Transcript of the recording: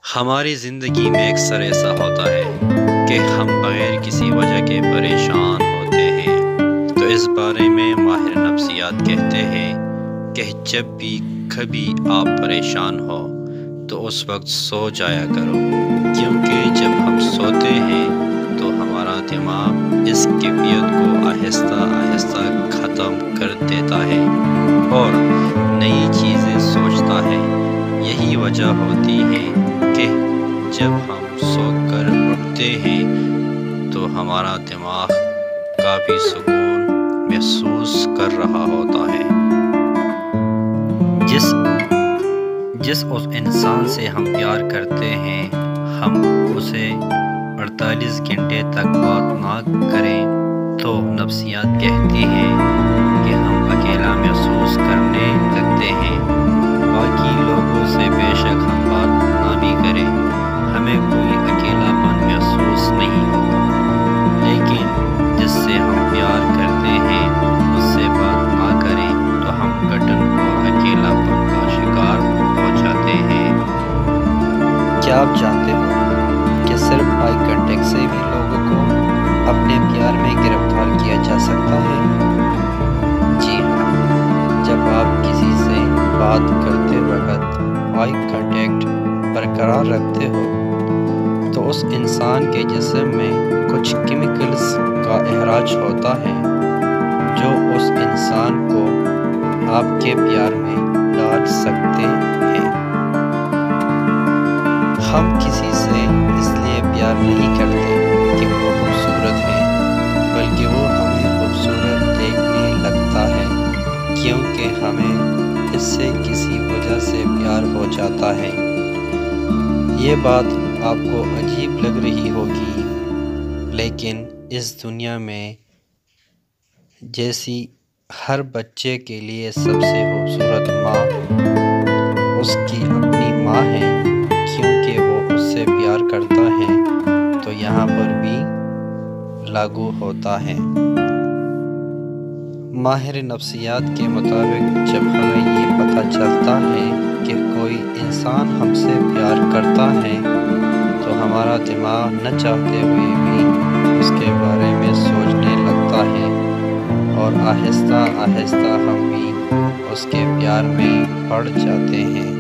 ہماری زندگی میں اکثر ایسا ہوتا ہے کہ ہم بغیر کسی وجہ کے پریشان ہوتے ہیں، تو اس بارے میں ماہر نفسیات کہتے ہیں کہ جب بھی کبھی آپ پریشان ہو تو اس وقت سو جایا کرو، کیونکہ جب ہم سوتے ہیں تو ہمارا دماغ اس کیفیت کو آہستہ آہستہ ختم کر دیتا ہے اور نئی چیزیں سوچتا ہے۔ یہی وجہ ہوتی ہے کہ جب ہم سو کر اٹھتے ہیں تو ہمارا دماغ کافی سکون محسوس کر رہا ہوتا ہے۔ جس اس انسان سے ہم پیار کرتے ہیں، ہم اسے 48 گھنٹے تک بات نہ کریں تو نفسیات کہتی ہے کہ ہم اکیلا محسوس کرنے لگتے ہیں۔ باقی لوگوں سے بے شک ہم بات نہ بھی کریں، ہمیں کوئی اکیلا پن محسوس نہیں ہوگا، لیکن جس سے ہم پیار کرتے ہیں اس سے بات نہ کریں تو ہم گھٹن اور اکیلا پن کا شکار ہو جاتے ہیں۔ کیا آپ جانتے ہو کہ صرف آئی کانٹیکٹ سے بھی لوگوں کو اپنے پیار میں گرفتار کیا جا سکتا ہے؟ جی ہاں، جب آپ کسی سے بات کرتے وقت آئی کانٹیکٹ برقرار رکھتے ہو تو اس انسان کے جسم میں کچھ کیمیکلز کا اخراج ہوتا ہے جو اس انسان کو آپ کے پیار میں ڈال سکتے ہیں۔ ہم کسی سے اس لیے پیار نہیں کرتے کہ وہ خوبصورت ہے، بلکہ وہ ہمیں خوبصورت دیکھنے لگتا ہے کیونکہ ہمیں اس سے کسی وجہ سے پیار ہو جاتا ہے۔ یہ بات آپ کو عجیب لگ رہی ہوگی، لیکن اس دنیا میں جیسی ہر بچے کے لیے سب سے خوبصورت ماں اس کی اپنی ماں ہے، کیونکہ وہ اس سے پیار کرتا ہے، تو یہاں پر بھی لاگو ہوتا ہے۔ ماہر نفسیات کے مطابق جب ہمیں یہ پتہ چلتا ہے کہ کوئی انسان ہم سے پیار کرتا ہے تو ہمارا دماغ نہ چاہتے ہوئے بھی اس کے بارے میں سوچنے لگتا ہے اور آہستہ آہستہ ہم بھی اس کے پیار میں پڑ جاتے ہیں۔